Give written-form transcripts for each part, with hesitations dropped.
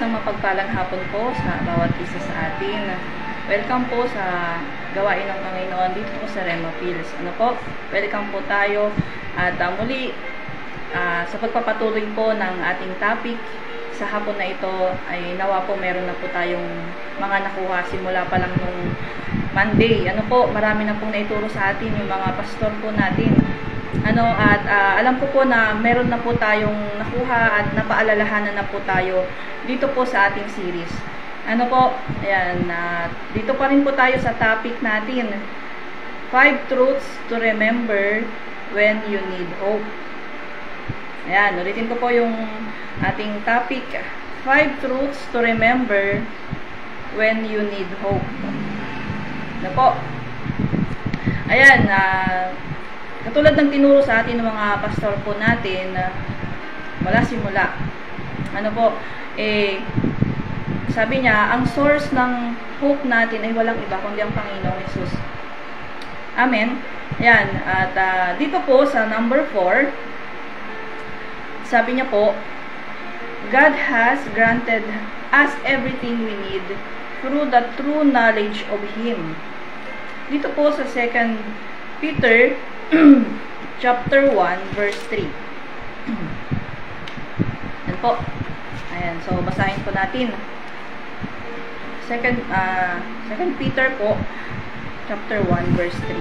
Isang mapagpalang hapon po sa bawat isa sa atin. Welcome po sa gawain ng Panginoon dito po sa Rema Fields. Welcome po tayo at muli sa pagpapatuloy po ng ating topic sa hapon na ito ay nawa po meron na po tayong mga nakuha simula pa lang nung Monday. Marami na pong naituro sa atin yung mga pastor po natin. Alam ko po na meron na po tayong nakuha at napaalalahanan na po tayo dito po sa ating series. Dito pa rin po tayo sa topic natin. 5 truths to remember when you need hope. Ulitin ko po yung ating topic. 5 truths to remember when you need hope. Katulad ng tinuro sa atin ng mga pastor po natin, wala simula. Sabi niya, ang source ng hope natin ay walang iba kundi ang Panginoong Hesus. Amen. Dito po sa number 4, sabi niya po, God has granted us everything we need through the true knowledge of Him. Dito po sa 2 Peter chapter 1 verse 3. So basahin po natin. 2 Peter po chapter 1 verse 3.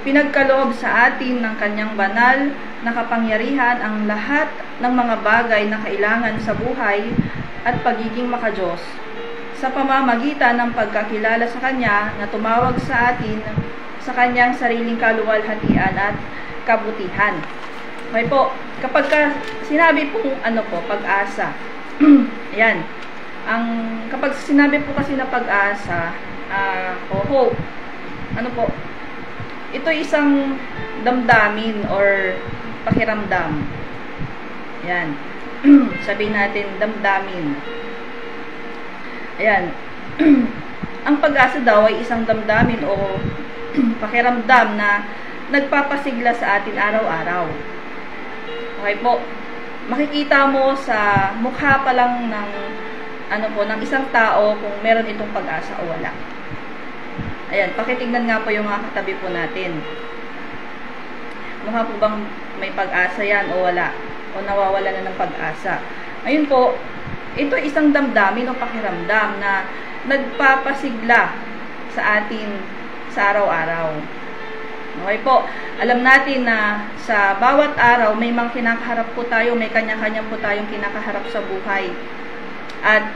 Ipinagkaloob sa atin ng kanyang banal na kapangyarihan ang lahat ng mga bagay na kailangan sa buhay at pagiging makadiyos sa pamamagitan ng pagkakilala sa Kanya na tumawag sa atin sa Kanyang sariling kaluwalhatian at kabutihan. Kapag sinabi pong pag-asa, kapag sinabi po kasi na pag-asa, hope, ito isang damdamin or pakiramdam. Sabihin natin, damdamin. Ang pag-asa daw ay isang damdamin o pakiramdam na nagpapasigla sa atin araw-araw. Makikita mo sa mukha pa lang ng ng isang tao kung meron itong pag-asa o wala. Pakitignan nga po yung mga katabi po natin. Mukha po bang may pag-asa yan o wala? O nawawala na ng pag-asa? Ayun po, ito isang damdamin o pakiramdam na nagpapasigla sa atin sa araw-araw. Alam natin na sa bawat araw may mga kinakaharap po tayo, may kanya-kanya po tayong kinakaharap sa buhay. At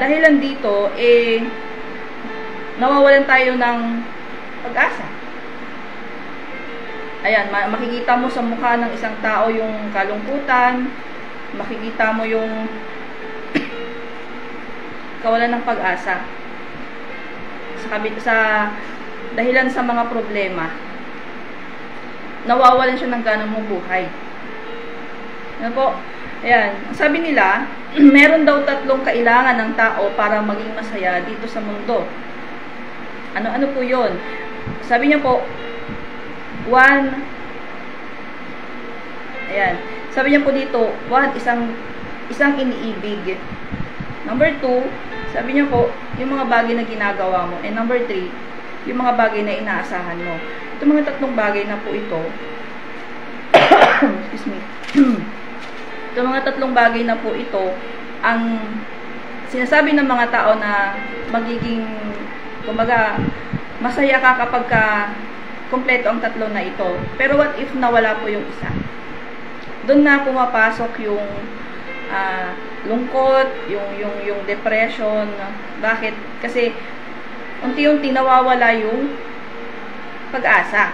dahilan dito, nawawalan tayo ng pag-asa. Makikita mo sa mukha ng isang tao yung kalungkutan, makikita mo yung kawalan ng pag-asa sa dahilan sa mga problema, nawawalan siya ng ganang buhay. Sabi nila, meron daw 3 kailangan ng tao para maging masaya dito sa mundo. Ano po yun? Sabi niya po, 1, sabi niya po dito, 1, isang iniibig. Number 2, sabi niya po, yung mga bagay na ginagawa mo. And number 3, yung mga bagay na inaasahan mo. Itong mga 3 bagay na po ito, excuse me, itong mga 3 bagay na po ito, ang sinasabi ng mga tao na magiging, kumbaga, masaya ka kapag kompleto ang 3 na ito. Pero what if nawala po yung isa? Doon na pumapasok yung lungkot, yung depression. Bakit? Kasi unti-unti nawawala yung pag-asa.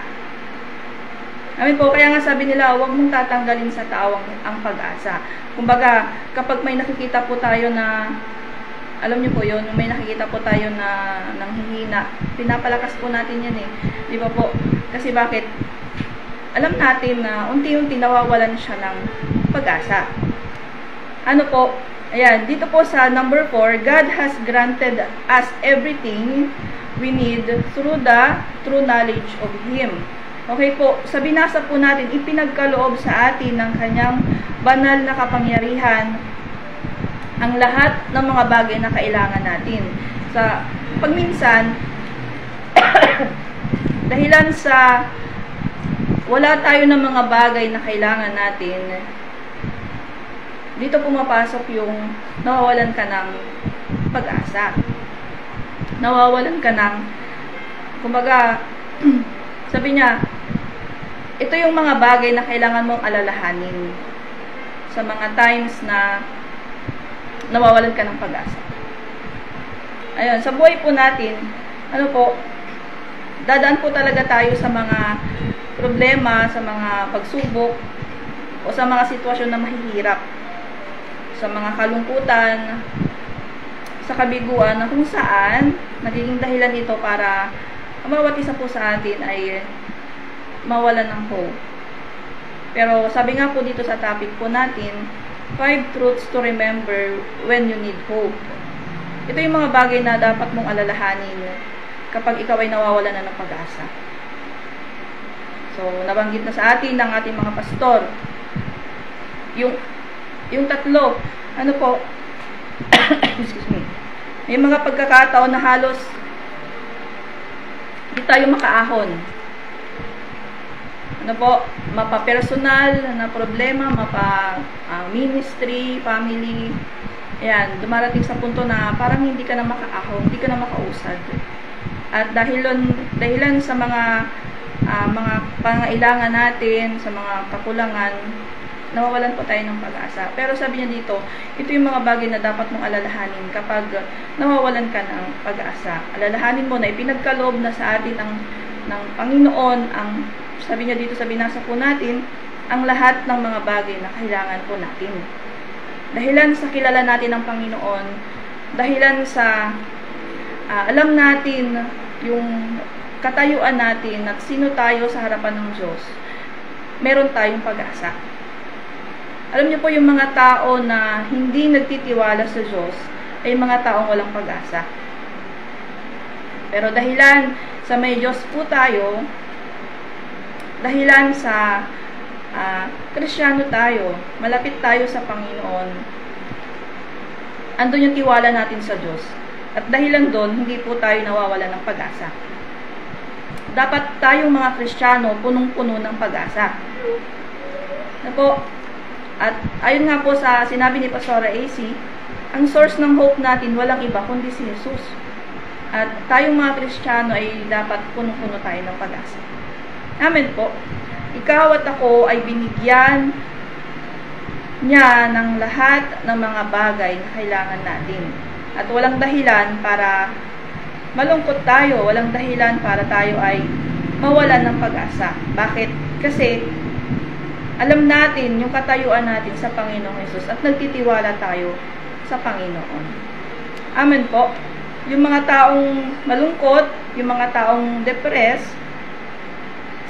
Kaya nga sabi nila, huwag mong tatanggalin sa tao ang pag-asa. Kumbaga, kapag may nakikita po tayo na, alam niyo po yun, may nakikita po tayo na nanghihina, pinapalakas po natin yan di ba po? Kasi bakit? Alam natin na unti-unti nawawalan siya ng pag-asa. Dito po sa number 4, God has granted us everything we need through the true knowledge of Him. Okay po, sa binasa po natin, ipinagkaloob sa atin ng kanyang banal na kapangyarihan ang lahat ng mga bagay na kailangan natin. Sa pagminsan, dahilan sa wala tayo ng mga bagay na kailangan natin, dito pumapasok yung nawawalan ka ng pag-asa. Nawawalan ka ng, kumbaga, sabi niya, ito yung mga bagay na kailangan mong alalahanin sa mga times na nawawalan ka ng pag-asa. Ayun, sa buhay po natin, ano po, dadaan po talaga tayo sa mga problema, sa mga pagsubok, o sa mga sitwasyon na mahihirap, sa mga kalungkutan, sa kabiguan, na kung saan nagiging dahilan ito para ang bawat isa po sa atin ay mawalan ng hope. Pero sabi nga po dito sa topic po natin, 5 truths to remember when you need hope. Ito yung mga bagay na dapat mong alalahanin kapag ikaw ay nawawalan na ng pag-asa. So, nabanggit na sa atin ng ating mga pastor. Yung tatlo, ano po, excuse me, may mga pagkakataon na halos hindi tayo makaahon. Ano po, mapa-personal na problema, mapa-ministry, family. Ayan, dumarating sa punto na parang hindi ka na makaahon, hindi ka na makausad. At dahilan sa mga pangailangan natin, sa mga kakulangan, nawawalan po tayo ng pag-asa. Pero sabi niya dito, ito yung mga bagay na dapat mong alalahanin kapag nawawalan ka ng pag-asa. Alalahanin mo na ipinagkaloob na sa atin ng Panginoon, sabi niya dito sa binasa po natin, ang lahat ng mga bagay na kailangan po natin. Dahilan sa kilala natin ng Panginoon, dahilan sa alam natin yung katayuan natin at sino tayo sa harapan ng Diyos, meron tayong pag-asa. Alam niyo po, yung mga tao na hindi nagtitiwala sa Diyos ay mga taong walang pag-asa. Pero dahilan sa may Diyos po tayo, dahilan sa Kristiyano tayo, malapit tayo sa Panginoon, andun yung tiwala natin sa Diyos. At dahilan doon, hindi po tayo nawawala ng pag-asa. Dapat tayong mga Kristiyano, punong-puno ng pag-asa. Na po, at ayon nga po sa sinabi ni Pastora AC, ang source ng hope natin walang iba kundi si Jesus. At tayong mga Kristiyano ay dapat punong-puno tayo ng pag-asa. Amen po. Ikaw at ako ay binigyan niya ng lahat ng mga bagay na kailangan natin. At walang dahilan para malungkot tayo, walang dahilan para tayo ay mawalan ng pag-asa. Bakit? Kasi alam natin yung katayuan natin sa Panginoong Jesus at nagtitiwala tayo sa Panginoon. Amen po. Yung mga taong malungkot, yung mga taong depressed,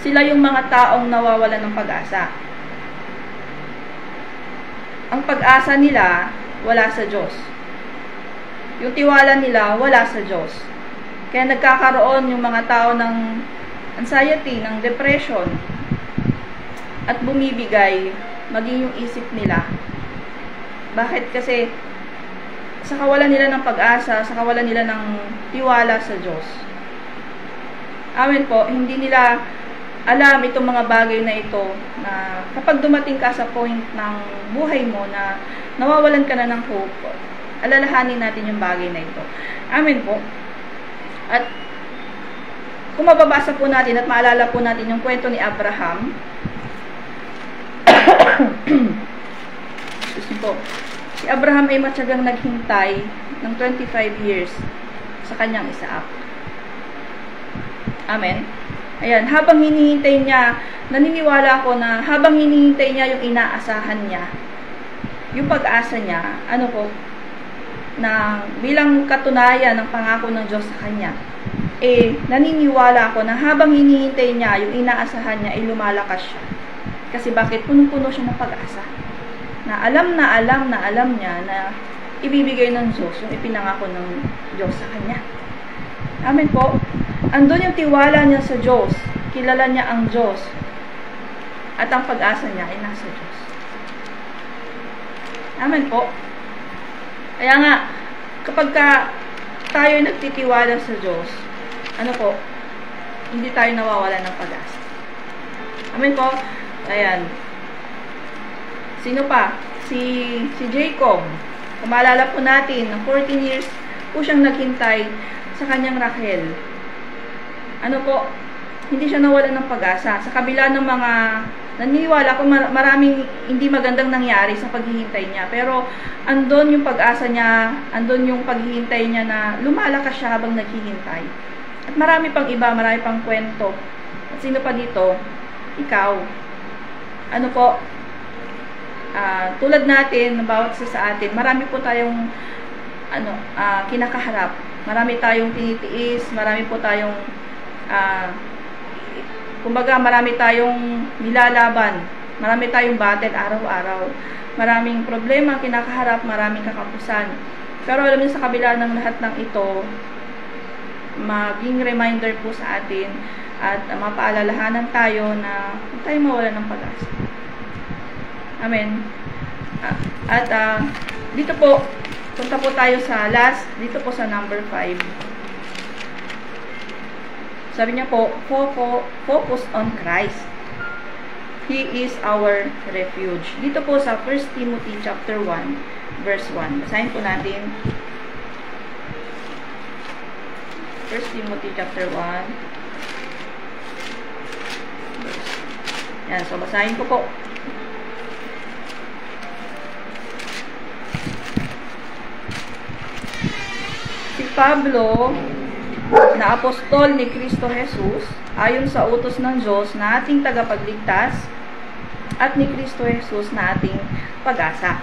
sila yung mga taong nawawalan ng pag-asa. Ang pag-asa nila, wala sa Diyos. Yung tiwala nila, wala sa Diyos. Kaya nagkakaroon yung mga tao ng anxiety, ng depression, at bumibigay, maging yung isip nila. Bakit? Kasi sa kawalan nila ng pag-asa, sa kawalan nila ng tiwala sa Diyos. Amen po, hindi nila alam itong mga bagay na ito, na kapag dumating ka sa point ng buhay mo na nawawalan ka na ng hope, alalahanin natin yung bagay na ito. Amen po. At kung mababasa po natin at maalala po natin yung kwento ni Abraham, si Abraham ay matyagang naghintay ng 25 years sa kanyang Isaac. Amen. Ayan, habang hinihintay niya, naniniwala ako na habang hinihintay niya yung inaasahan niya, yung pag-asa niya, ano po, na bilang katunayan ng pangako ng Diyos sa kanya, naniniwala ako na habang hinihintay niya yung inaasahan niya, lumalakas siya. Kasi bakit? Punong-puno siya ng pag-asa. Na alam niya na ibibigay ng Diyos yung ipinangako ng Diyos sa kanya. Amen po. Andun yung tiwala niya sa Diyos. Kilala niya ang Diyos. At ang pag-asa niya ay nasa Diyos. Amen po. Kaya nga, kapag tayo nagtitiwala sa Diyos, ano po, hindi tayo nawawala ng pag-asa. Amen po. Ayan. Sino pa? Si Jacob. Kung maalala po natin, ng 14 years po siyang naghintay sa kanyang Rachel. Ano po, hindi siya nawalan ng pag-asa. Sa kabila ng mga naniniwala ko maraming hindi magandang nangyari sa paghihintay niya. Pero andon yung pag-asa niya, andon yung paghihintay niya na lumalakas siya habang naghihintay. At marami pang iba, marami pang kwento. At sino pa dito? Ikaw. Ano po? Tulad natin, bawat isa sa atin, marami po tayong kinakaharap. Marami tayong tinitiis, marami po tayong kumbaga marami tayong nilalaban, marami tayong battle araw-araw, maraming problema kinakaharap, maraming kakapusan. Pero alam niyo, sa kabila ng lahat ng ito, maging reminder po sa atin at mapaalalahanan tayo na huwag tayo mawalan ng pag-asa. Amen. At dito po, punta po tayo sa last, dito po sa number 5. Sabi niya po, focus on Christ. He is our refuge. Dito po sa 1 Timothy chapter 1, verse 1. Basahin po natin. 1 Timothy chapter 1. Yan, so basahin ko po. Si Pablo, na apostol ni Kristo Jesus, ayon sa utos ng Diyos na ating tagapagligtas, at ni Kristo Jesus na ating pag-asa.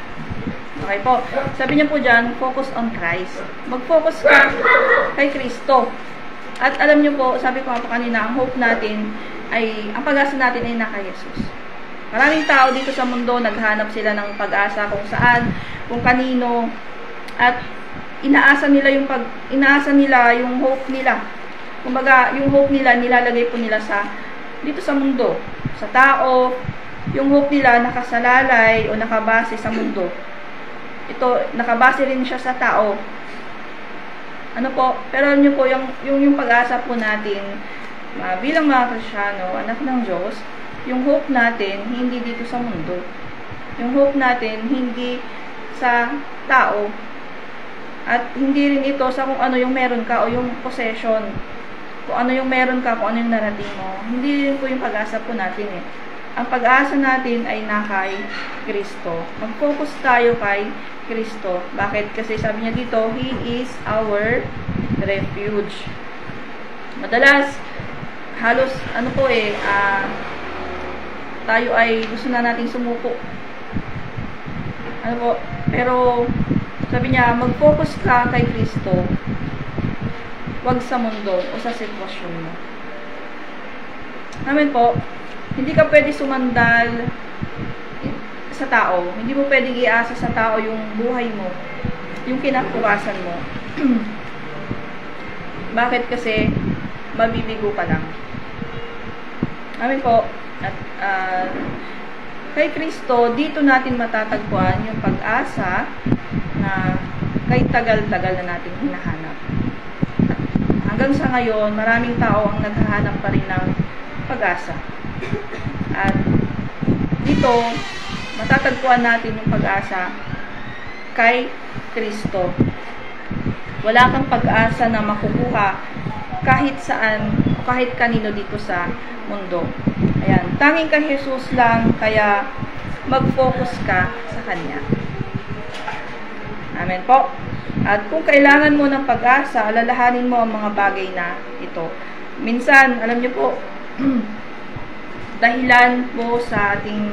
Okay po. Sabi niya po dyan, focus on Christ. Mag-focus ka kay Kristo. At alam niyo po, sabi ko nga po kanina, ang hope natin ay, ang pag-asa natin ay naka Jesus. Maraming tao dito sa mundo, naghanap sila ng pag-asa kung saan, kung kanino, at inaasa nila yung hope nila. Kumbaga, yung hope nila nilalagay po nila dito sa mundo, sa tao. Yung hope nila nakasalalay o nakabase sa mundo. Ito, nakabase rin siya sa tao. Ano po? Pero alam niyo po, yung pag-asa po natin, bilang mga Kristiyano, anak ng Diyos, yung hope natin hindi dito sa mundo. Yung hope natin hindi sa tao. At hindi rin ito sa kung ano yung meron ka o yung possession. Kung ano yung meron ka, kung ano yung narating mo. Hindi rin po yung pag-asa po natin eh. Ang pag-asa natin ay na kay Kristo. Mag-focus tayo kay Kristo. Bakit? Kasi sabi niya dito, He is our refuge. Madalas, halos, tayo ay gusto na nating sumuko. Pero, sabi niya, mag-focus ka kay Kristo, wag sa mundo o sa sitwasyon mo. Amen po. Hindi ka pwede sumandal sa tao. Hindi mo pwedeng iasa sa tao yung buhay mo, yung kinabukasan mo. Bakit? Kasi mabibigo ka lang. Amen po. At kay Kristo, dito natin matatagpuan yung pag-asa na kahit tagal-tagal na natin hinahanap. At hanggang sa ngayon, maraming tao ang naghahanap pa rin ng pag-asa. At dito, matatagpuan natin yung pag-asa kay Kristo. Wala kang pag-asa na makukuha kahit saan o kahit kanino dito sa mundo. Ayan, tanging kay Jesus lang, kaya mag-focus ka sa Kanya. Amen po. At kung kailangan mo ng pag-asa, alalahanin mo ang mga bagay na ito. Minsan, alam niyo po, dahilan po sa ating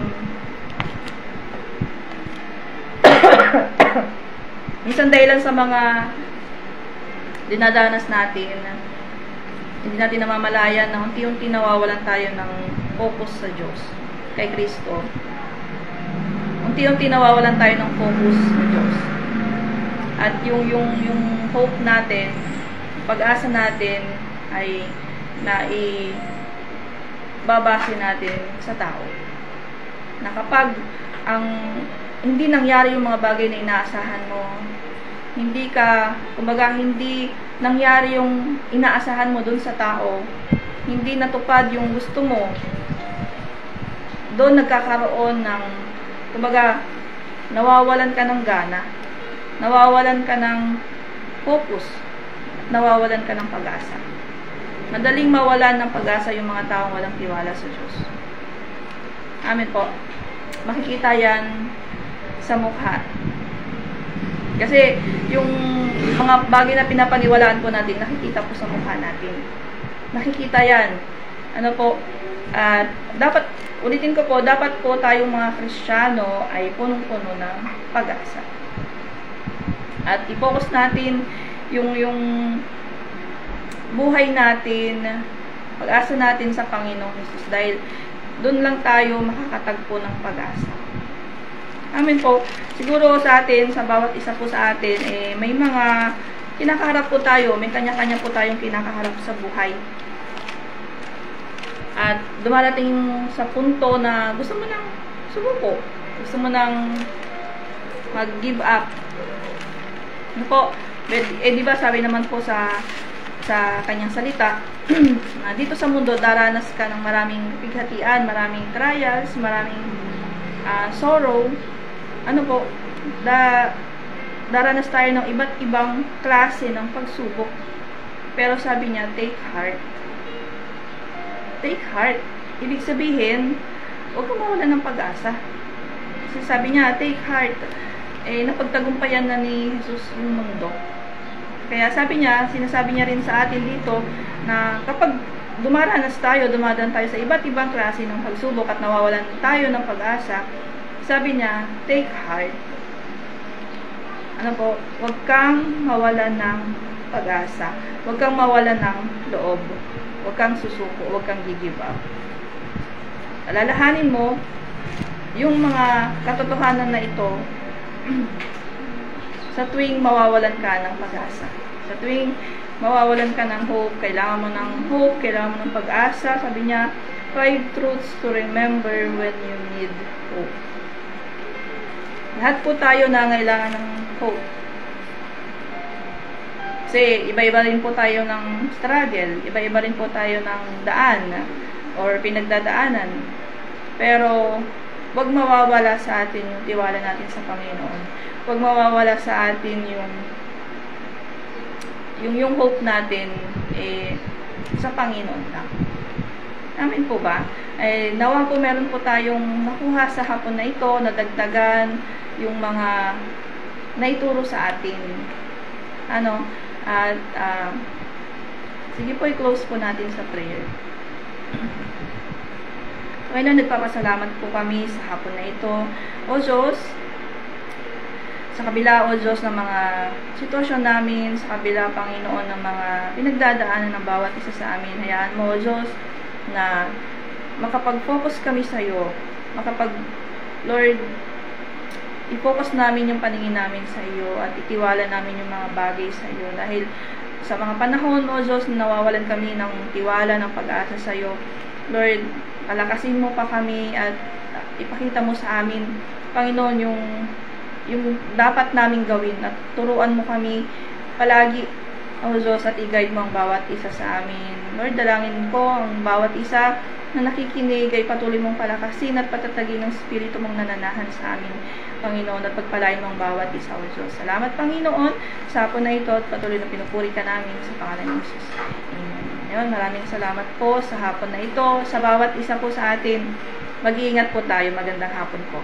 minsan dahilan sa mga dinadanas natin, hindi natin namamalayan na unti-unti nawawalan tayo ng focus sa Diyos, kay Kristo. Unti-unti nawawalan tayo ng focus sa Diyos. At yung hope natin, pag-asa natin ay babase natin sa tao. Na kapag ang hindi nangyari yung mga bagay na inaasahan mo. Hindi nangyari yung inaasahan mo dun sa tao. Hindi natupad yung gusto mo. Doon nagkakaroon ng, nawawalan ka ng gana. Nawawalan ka ng focus. Nawawalan ka ng pag-asa. Madaling mawalan ng pag-asa yung mga taong walang tiwala sa Diyos. Amen po. Makikita yan sa mukha. Kasi yung mga bagay na pinapaniwalaan po natin, nakikita po sa mukha natin. Nakikita yan. Dapat, ulitin ko po, dapat po tayong mga Kristiyano ay punong-puno ng pag-asa. At i-focus natin yung buhay natin, pag-asa natin sa Panginoong Jesus. Dahil doon lang tayo makakatagpo ng pag-asa. Amen po. Siguro sa atin, sa bawat isa po sa atin, may mga kinakaharap po tayo, may kanya-kanya po tayong kinakaharap sa buhay. At dumarating sa punto na gusto mo nang sumuko. Gusto mo nang mag-give up. Ano po? Di ba sabi naman po sa kanyang salita, na dito sa mundo, daranas ka ng maraming pighatian, maraming trials, maraming sorrow. Ano po? Daranas tayo ng iba't ibang klase ng pagsubok. Pero sabi niya, take heart. Take heart. Ibig sabihin, huwag kang mawalan ng pag-asa. Kasi sabi niya, take heart. Napagtagumpayan na ni Jesus yung mundo. Kaya sinasabi niya rin sa atin dito, na kapag dumaranas tayo, dumadaan tayo sa iba't ibang klase ng pagsubok at nawawalan tayo ng pag-asa, sabi niya, take heart. Huwag kang mawalan ng pag-asa. Huwag kang mawalan ng loob. Huwag kang susuko. Huwag kang give up. Alalahanin mo yung mga katotohanan na ito sa tuwing mawawalan ka ng pag-asa. Sa tuwing mawawalan ka ng hope, kailangan mo ng hope, kailangan mo ng pag-asa. Sabi niya, 5 truths to remember when you need hope. Lahat po tayo nangailangan ng hope. Kasi iba-iba rin po tayo ng struggle, iba-iba rin po tayo ng daan or pinagdadaanan. Pero wag mawawala sa atin yung tiwala natin sa Panginoon. Wag mawawala sa atin yung hope natin sa Panginoon lang. Amen po ba? Nawa po meron po tayong nakuha sa hapon na ito, nadagdagan yung mga naituro sa atin. Sige po, i-close po natin sa prayer. Ngayon, nagpapasalamat po kami sa hapon na ito. O Diyos, sa kabila, O Diyos, ng mga sitwasyon namin, sa kabila, Panginoon, ng mga pinagdadaanan ng bawat isa sa amin, hayaan mo, O Diyos, na makapag-focus kami sa iyo, Lord, i-focus namin yung paningin namin sa iyo at itiwala namin yung mga bagay sa iyo. Dahil sa mga panahon, O Diyos, nawawalan kami ng tiwala, ng pag-asa sa iyo. Lord, palakasin mo pa kami at ipakita mo sa amin, Panginoon, yung dapat namin gawin at turuan mo kami palagi, O Diyos, at i-guide mo ang bawat isa sa amin. Lord, dalangin ko ang bawat isa na nakikinig ay patuloy mong palakasin at patatagin ng Espiritu mong nananahan sa amin, Panginoon, at pagpalain mo ang bawat isa, O Diyos. Salamat, Panginoon, sa hapon na ito at patuloy na pinupuri ka namin sa pangalan ng Jesus. Amen. Yun, maraming salamat po sa hapon na ito. Sa bawat isa po sa atin, mag-iingat po tayo. Magandang hapon po.